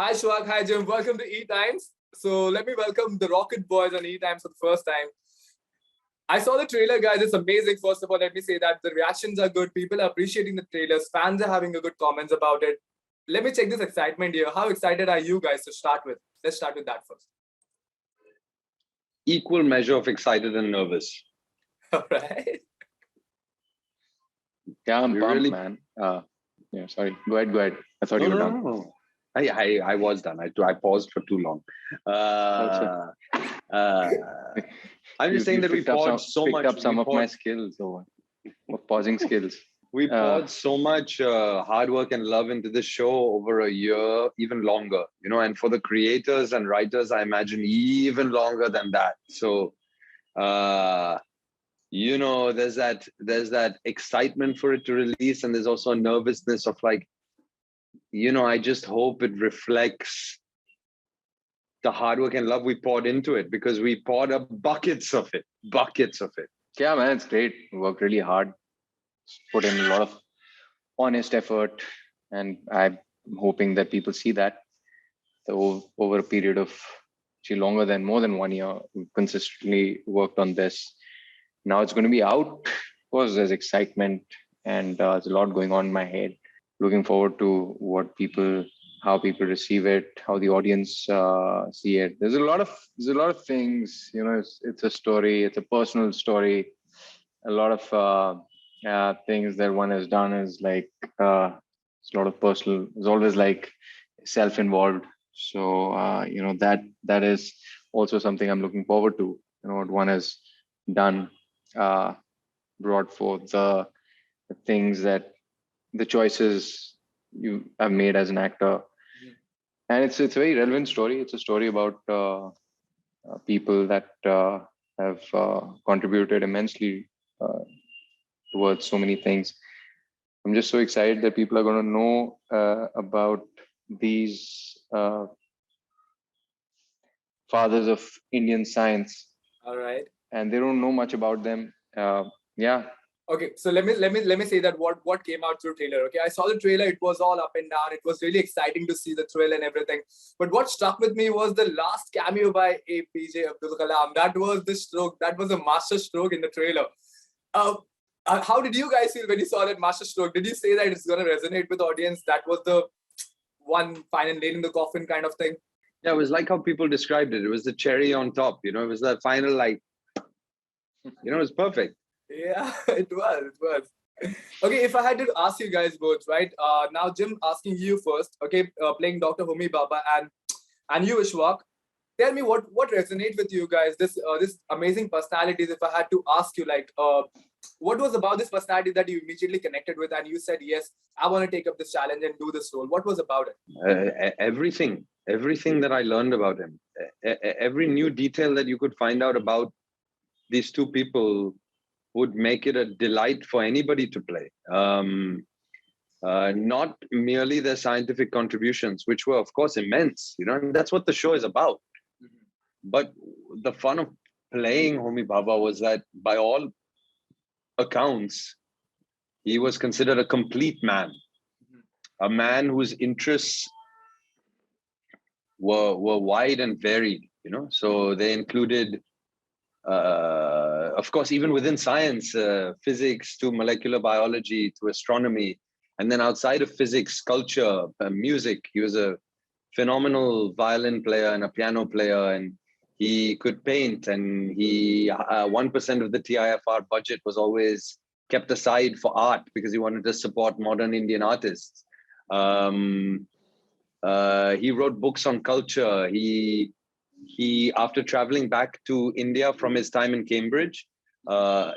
Hi Shwag, hi Jim. Welcome to ETimes. So let me welcome the Rocket Boys on ETimes for the first time. I saw the trailer, guys. It's amazing. First of all, let me say that the reactions are good. People are appreciating the trailers. Fans are having a good comments about it. Let me check this excitement here. How excited are you guys to start with? Let's start with that first. Equal measure of excited and nervous. All right. Yeah, I'm pumped, man. Yeah, sorry. Go ahead. I thought you were done. No. I was done. I paused for too long. I'm just saying that we poured so much. Picked up some of my skills or pausing skills. We poured so much hard work and love into this show over a year, even longer. And for the creators and writers, I imagine even longer than that. So, there's that excitement for it to release, and there's also a nervousness of like, I just hope it reflects the hard work and love we poured into it, because we poured up buckets of it. Yeah, man, it's great. We worked really hard, put in a lot of honest effort, and I'm hoping that people see that. So over a period of more than 1 year, we consistently worked on this. Now it's going to be out. Of course, there's excitement and there's a lot going on in my head. Looking forward to how people receive it, how the audience see it. There's a lot of things. It's a story. It's a personal story. A lot of things that one has done is like it's a lot of personal. It's always like self-involved. So that is also something I'm looking forward to. What one has done, brought forth the things that the choices you have made as an actor. And it's a very relevant story. It's a story about people that have contributed immensely towards so many things. I'm just so excited that people are going to know about these fathers of Indian science. All right. And they don't know much about them. Yeah. Okay, so let me say that what came out through trailer. Okay, I saw the trailer. It was all up and down. It was really exciting to see the thrill and everything. But what struck with me was the last cameo by APJ Abdul Kalam. That was the stroke. That was a master stroke in the trailer. How did you guys feel when you saw that master stroke? Did you say that it's going to resonate with the audience? That was the one final nail in the coffin kind of thing? Yeah, it was like how people described it. It was the cherry on top. It was the final, like, it was perfect. Yeah, it was. Okay, if I had to ask you guys both, right? Now, Jim, asking you first. Okay, playing Dr.Homi, Bhabha, and you, Ishwak. Tell me what resonates with you guys. This amazing personalities. If I had to ask you, like, what was about this personality that you immediately connected with, and you said, yes, I want to take up this challenge and do this role. What was about it? Everything that I learned about him, every new detail that you could find out about these two people would make it a delight for anybody to play. Not merely their scientific contributions, which were, of course, immense, and that's what the show is about. But the fun of playing Homi Bhabha was that, by all accounts, he was considered a complete man, a man whose interests were wide and varied, so they included, of course, even within science, physics to molecular biology to astronomy. And then outside of physics, culture, music. He was a phenomenal violin player and a piano player, and he could paint. And 1% of the TIFR budget was always kept aside for art because he wanted to support modern Indian artists. He wrote books on culture. He, after traveling back to India from his time in Cambridge,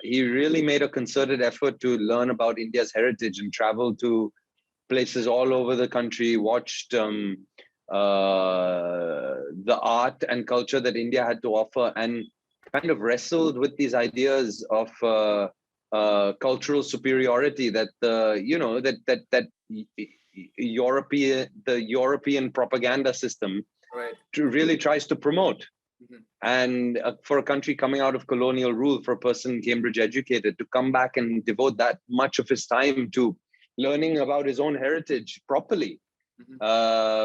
he really made a concerted effort to learn about India's heritage and traveled to places all over the country, watched the art and culture that India had to offer, and kind of wrestled with these ideas of cultural superiority that European propaganda system really tries to promote. And for a country coming out of colonial rule, for a person Cambridge educated to come back and devote that much of his time to learning about his own heritage properly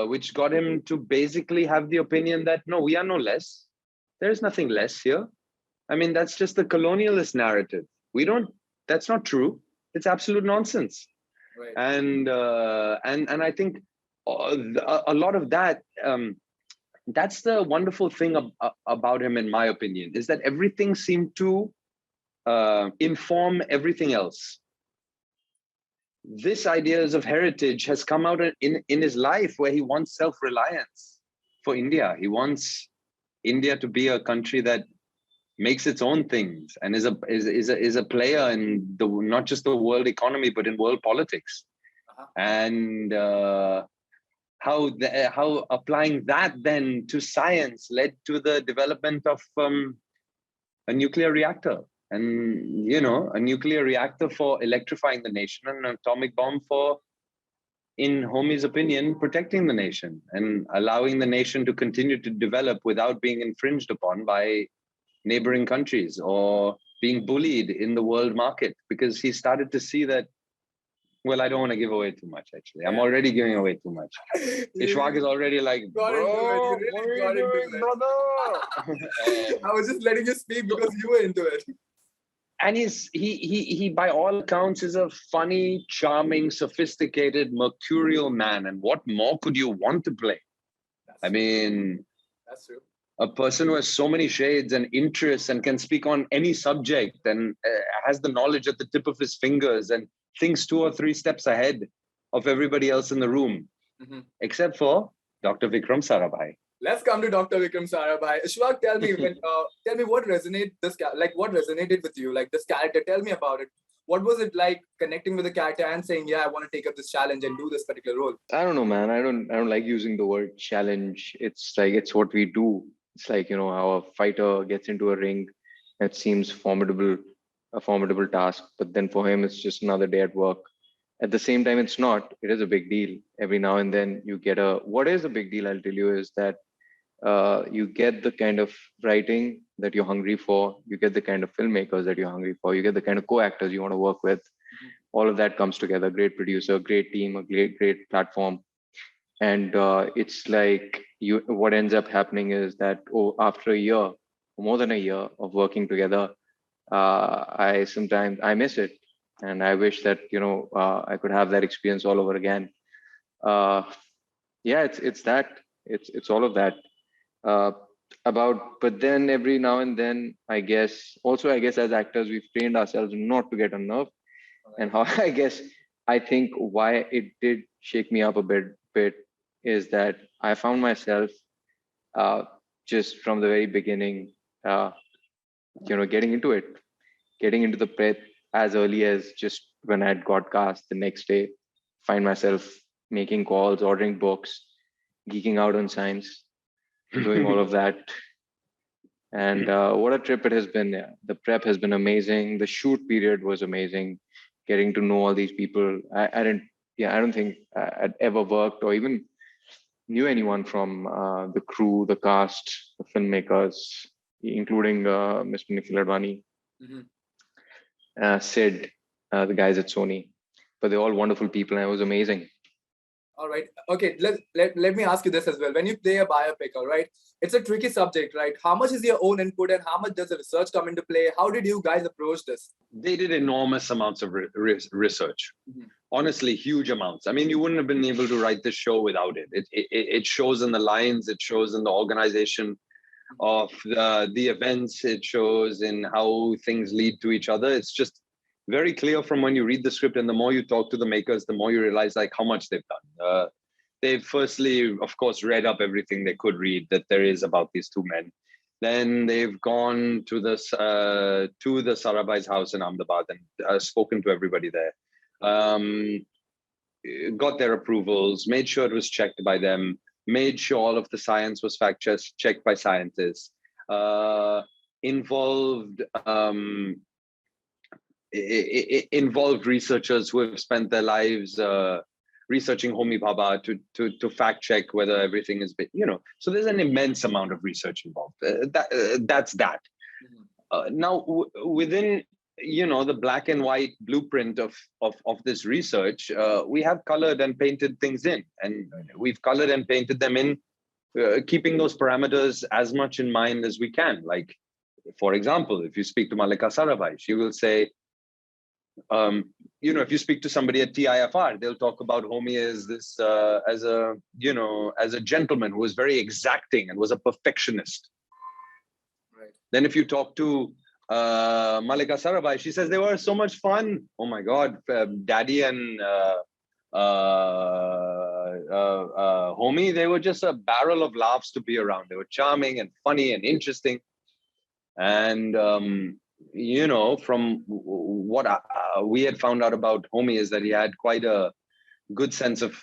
which got him to basically have the opinion that, no, we are no less. There's nothing less here. I mean, that's just the colonialist narrative. That's not true. It's absolute nonsense. Right. And I think a lot of that, that's the wonderful thing about him, in my opinion, is that everything seemed to inform everything else. This ideas of heritage has come out in his life, where he wants self-reliance for India. He wants India to be a country that makes its own things and is a player in not just the world economy, but in world politics. And how applying that then to science led to the development of a nuclear reactor, and a nuclear reactor for electrifying the nation, and an atomic bomb for, in Homi's opinion, protecting the nation and allowing the nation to continue to develop without being infringed upon by neighboring countries or being bullied in the world market. Because he started to see that, well, I don't want to give away too much, actually. I'm already giving away too much. Ishwak is already like, bro, what are you doing, brother? I was just letting you speak because you were into it. And he by all accounts is a funny, charming, sophisticated, mercurial man. And what more could you want to play? That's true. A person who has so many shades and interests and can speak on any subject and has the knowledge at the tip of his fingers and thinks 2 or 3 steps ahead of everybody else in the room, except for Dr. Vikram Sarabhai. Let's come to Dr. Vikram Sarabhai. Ishwak, tell me what resonated with you, like this character. Tell me about it. What was it like connecting with the character and saying, yeah, I want to take up this challenge and do this particular role? I don't know, man. I don't like using the word challenge. It's like, it's what we do. It's like, how a fighter gets into a ring. It seems a formidable task, but then for him, it's just another day at work. At the same time, it's not. It is a big deal. Every now and then you get what is a big deal, I'll tell you, is that you get the kind of writing that you're hungry for. You get the kind of filmmakers that you're hungry for. You get the kind of co-actors you want to work with. All of that comes together. Great producer, great team, a great platform. And it's like what ends up happening is that after a year, more than a year of working together, I miss it. And I wish that, I could have that experience all over again. It's all of that. But then every now and then, I guess as actors, we've trained ourselves not to get on nerve. And how I think why it did shake me up a bit is that I found myself just from the very beginning, getting into the prep as early as just when I'd got cast the next day, find myself making calls, ordering books, geeking out on science, doing all of that. And what a trip it has been. Yeah. The prep has been amazing. The shoot period was amazing. Getting to know all these people. I don't think I'd ever worked or even knew anyone from the crew, the cast, the filmmakers, including Mr. Nikhil Advani, Sid, the guys at Sony. But they're all wonderful people, and it was amazing. All right. Okay. Let me ask you this as well. When you play a biopic, all right, it's a tricky subject, right? How much is your own input and how much does the research come into play? How did you guys approach this? They did enormous amounts of research. Honestly, huge amounts. I mean, you wouldn't have been able to write this show without it. It shows in the lines. It shows in the organization of the events. It shows in how things lead to each other. It's just very clear from when you read the script, and the more you talk to the makers, the more you realize like how much they've done. They've firstly, of course, read up everything they could read that there is about these two men. Then they've gone to the Sarabhai's house in Ahmedabad and spoken to everybody there. Got their approvals, made sure it was checked by them, made sure all of the science was fact checked by scientists, involved researchers who have spent their lives researching Homi Bhabha to fact check whether everything is, so there's an immense amount of research involved. That's that. Now, within the black and white blueprint of this research, we have colored and painted things in, and we've colored and painted them in, keeping those parameters as much in mind as we can. Like, for example, if you speak to Malika Sarabhai, she will say, if you speak to somebody at TIFR, they'll talk about Homi as this, as a gentleman who was very exacting and was a perfectionist. Right. Then if you talk to Malika Sarabhai, she says they were so much fun. Oh my God, Daddy and Homi, they were just a barrel of laughs to be around. They were charming and funny and interesting. And from what we had found out about Homi is that he had quite a good sense of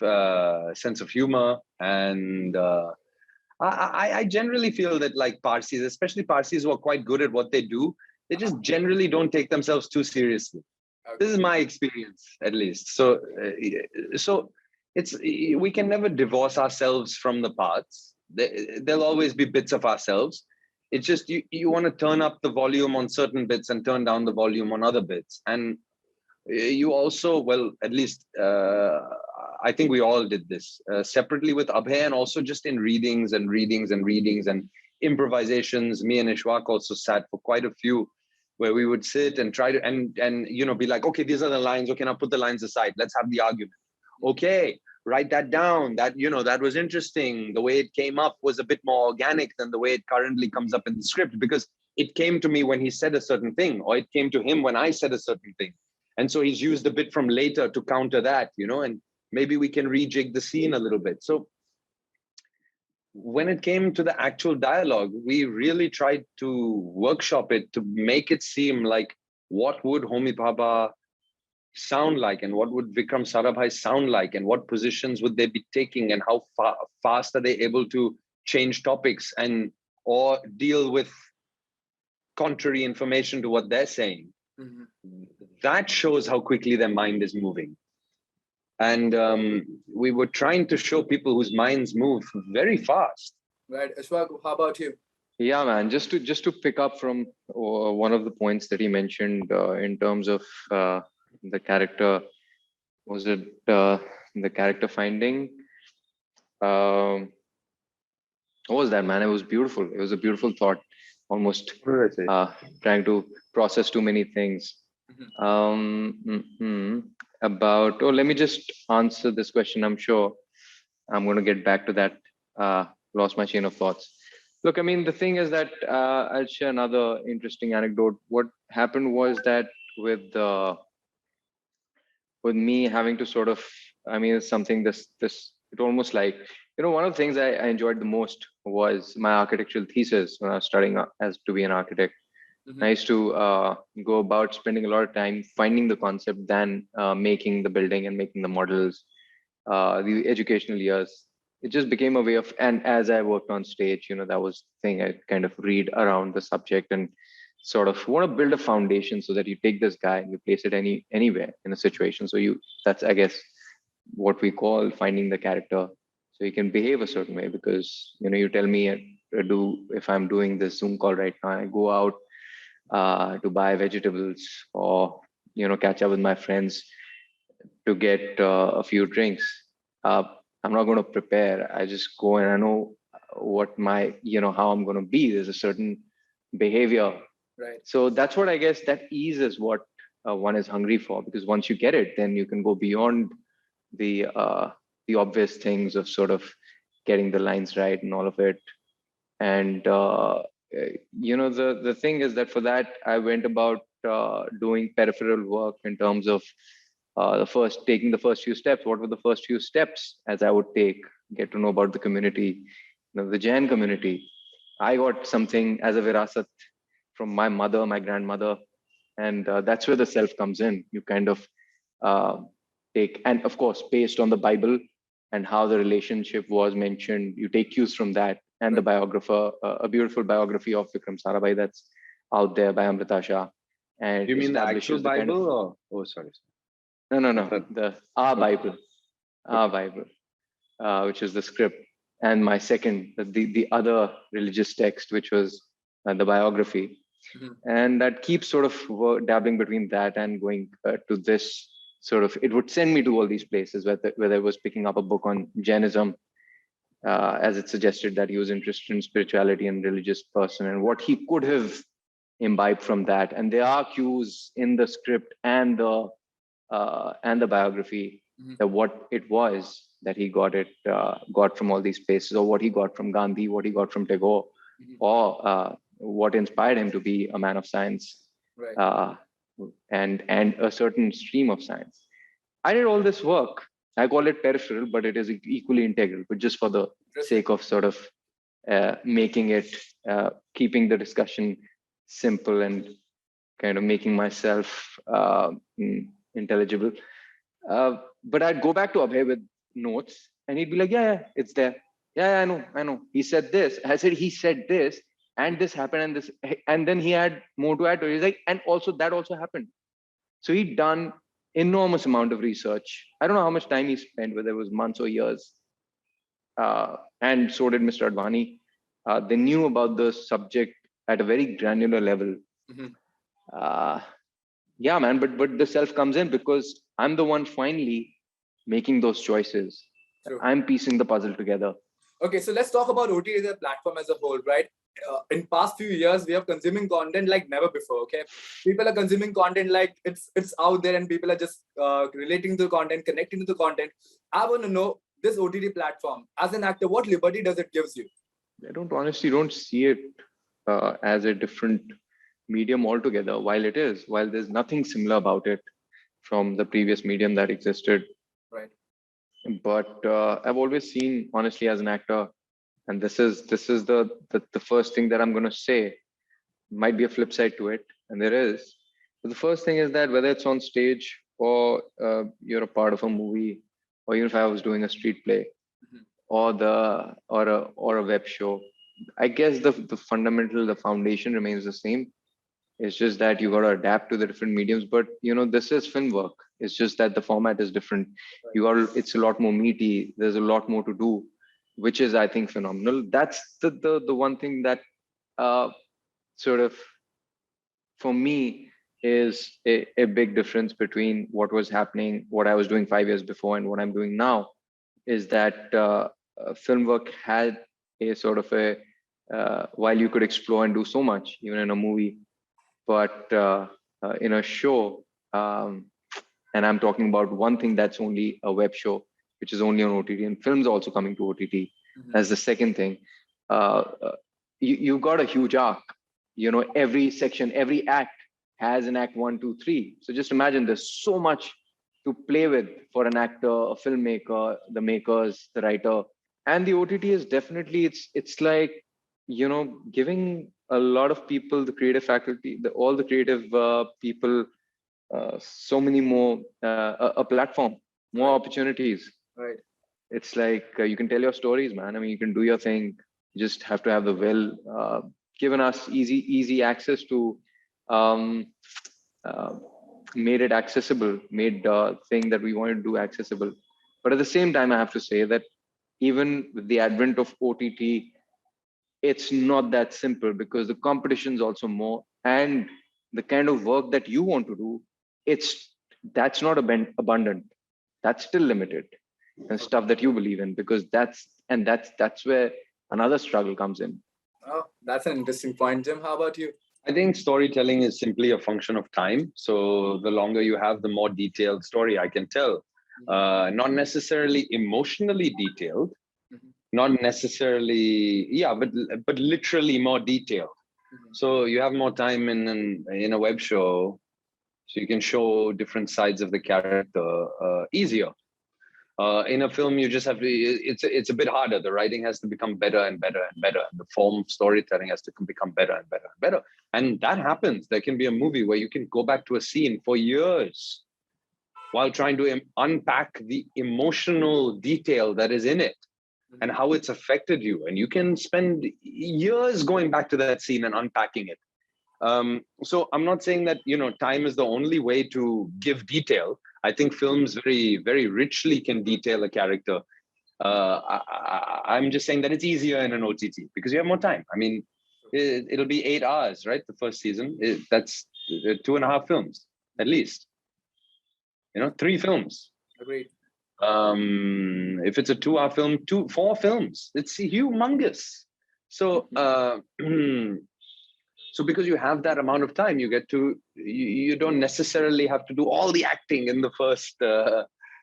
humor, and I generally feel that, like, Parsis, especially Parsis who are quite good at what they do, they just generally don't take themselves too seriously. Okay. This is my experience, at least. So it's, we can never divorce ourselves from the parts. There'll always be bits of ourselves. It's just you want to turn up the volume on certain bits and turn down the volume on other bits. And you also, well, at least I think we all did this separately with Abhay, and also just in readings and improvisations. Me and Ishwak also sat for quite a few, where we would sit and try to and be like, okay, these are the lines. Okay, now put the lines aside. Let's have the argument. Okay, write that down. That that was interesting. The way it came up was a bit more organic than the way it currently comes up in the script, because it came to me when he said a certain thing, or it came to him when I said a certain thing. And so he's used a bit from later to counter that, and maybe we can rejig the scene a little bit. So when it came to the actual dialogue, we really tried to workshop it to make it seem like, what would Homi Bhabha sound like, and what would Vikram Sarabhai sound like, and what positions would they be taking, and how fast are they able to change topics and or deal with contrary information to what they're saying. Mm-hmm. That shows how quickly their mind is moving. And we were trying to show people whose minds move very fast. Right. Ishwak, how about you? Yeah, man. Just to pick up from one of the points that he mentioned in terms of the character, was it the character finding? What was that, man? It was beautiful. It was a beautiful thought. Almost trying to process too many things. About, let me just answer this question. I'm sure I'm going to get back to that. Lost my chain of thoughts. Look, I mean, the thing is that I'll share another interesting anecdote. What happened was that with me having to sort of, I mean, it's something it almost like, one of the things I enjoyed the most was my architectural thesis when I was studying as to be an architect. Mm-hmm. I used to go about spending a lot of time finding the concept than making the building and making the models, the educational years. It just became a way of, and as I worked on stage, that was the thing. I kind of read around the subject and sort of want to build a foundation so that you take this guy and you place it anywhere in a situation. So that's, I guess, what we call finding the character. So you can behave a certain way, because, you tell me if I'm doing this Zoom call right now, I go out to buy vegetables, or, catch up with my friends to get a few drinks. I'm not going to prepare. I just go and I know what how I'm going to be. There's a certain behavior. Right. So that's what I guess, that ease is what one is hungry for, because once you get it, then you can go beyond the obvious things of sort of getting the lines right and all of it. And the thing is that for that I went about doing peripheral work in terms of taking the first few steps. What were the first few steps as I would get to know about the community, the Jain community? I got something as a virasat from my mother, my grandmother, and that's where the self comes in. You kind of take, and of course, based on the Bible and how the relationship was mentioned, you take cues from that. And the biographer, a beautiful biography of Vikram Sarabhai that's out there by Amrita Shah. And you mean the actual Bible? Sorry. No. Our Bible, which is the script. And my second, the other religious text, which was the biography. And that keeps sort of dabbling between that and going to this sort of, it would send me to all these places, whether I was picking up a book on Jainism, as it suggested that he was interested in spirituality and religious person and what he could have imbibed from that. And there are cues in the script and the biography that what it was that he got from all these places, or what he got from Gandhi, what he got from Tagore, or what inspired him to be a man of science, and a certain stream of science. I did all this work. I call it peripheral, but it is equally integral. But just for the sake of sort of making it, keeping the discussion simple and kind of making myself intelligible. But I'd go back to Abhay with notes, and he'd be like, "Yeah, it's there. Yeah, I know. He said this." I said, "He said this, and this happened, and this," and then he had more to add to it. He's like, "And also that also happened." So he'd done enormous amount of research. I don't know how much time he spent, whether it was months or years. And so did Mr. Advani. They knew about the subject at a very granular level. Yeah, man, but the self comes in because I'm the one finally making those choices. True. I'm piecing the puzzle together. Okay, so let's talk about OTT as a platform as a whole, right? In past few years, we are consuming content like never before. Okay, people are consuming content like it's out there, and people are just relating to the content, connecting to the content. I want to know, this OTT platform, as an actor, what liberty does it gives you? I don't see it as a different medium altogether. While there's nothing similar about it from the previous medium that existed. Right. But I've always seen, honestly, as an actor, and this is the first thing that I'm going to say. Might be a flip side to it, and there is. But the first thing is that whether it's on stage or you're a part of a movie, or even if I was doing a street play, or a web show, I guess the foundation remains the same. It's just that you got to adapt to the different mediums. But this is film work. It's just that the format is different. It's a lot more meaty. There's a lot more to do, which is, I think, phenomenal. That's the one thing that sort of, for me, is a big difference between what was happening, what I was doing 5 years before, and what I'm doing now. Is that film work had a sort of while you could explore and do so much, even in a movie, but in a show, and I'm talking about one thing that's only a web show, which is only on OTT, and films also coming to OTT as the second thing. You got a huge arc. Every section, every act has an act 1, 2, 3. So just imagine there's so much to play with for an actor, a filmmaker, the makers, the writer. And the OTT is definitely, it's like, giving a lot of people, the creative faculty, all the creative people, so many more, a platform, more opportunities. Right. It's like you can tell your stories, man. I mean, you can do your thing. You just have to have the given us easy access to, made it accessible, made the thing that we wanted to do accessible. But at the same time, I have to say that even with the advent of OTT, it's not that simple, because the competition is also more, and the kind of work that you want to do, that's not abundant. That's still limited, and stuff that you believe in, because that's where another struggle comes in. Oh, that's an interesting point. Jim, how about you? I think storytelling is simply a function of time. So the longer you have, the more detailed story I can tell. Not necessarily emotionally detailed, not necessarily, but literally more detailed. So you have more time in a web show, so you can show different sides of the character easier. In a film, you just have to, it's a bit harder. The writing has to become better and better and better. And the form of storytelling has to become better and better and better. And that happens. There can be a movie where you can go back to a scene for years while trying to unpack the emotional detail that is in it and how it's affected you. And you can spend years going back to that scene and unpacking it. So I'm not saying that, time is the only way to give detail. I think films very, very richly can detail a character. I'm just saying that it's easier in an OTT because you have more time. I mean, it'll be 8 hours, right? The first season. That's 2.5 films at least. 3 films. Agreed. If it's a 2-hour film, 4 films. It's humongous. So so because you have that amount of time, you don't necessarily have to do all the acting in the first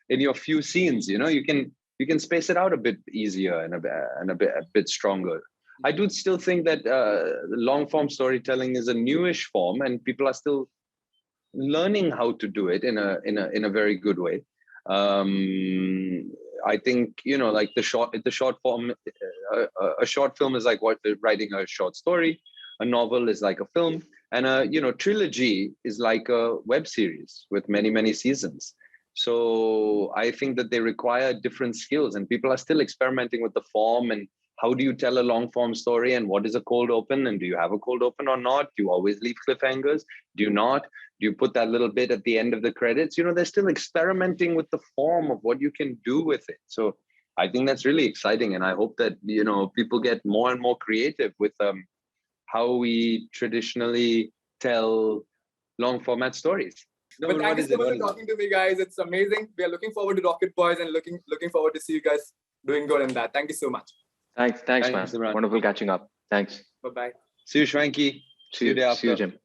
in your few scenes. You can space it out a bit easier and a bit stronger. I do still think that long form storytelling is a newish form, and people are still learning how to do it in a very good way. I think like the short form, a short film is like writing a short story. A novel is like a film, and a trilogy is like a web series with many seasons. So I think that they require different skills, and people are still experimenting with the form and how do you tell a long form story, and what is a cold open, and do you have a cold open or not? Do you always leave cliffhangers? Do you not? Do you put that little bit at the end of the credits? They're still experimenting with the form of what you can do with it. So I think that's really exciting, and I hope that people get more and more creative with how we traditionally tell long format stories. But thank you so much for talking to me, guys. It's amazing. We are looking forward to Rocket Boys and looking forward to see you guys doing good in that. Thank you so much. Thanks, man. Wonderful catching up. Thanks. Bye-bye. See you, Shwanky. See you, Jim.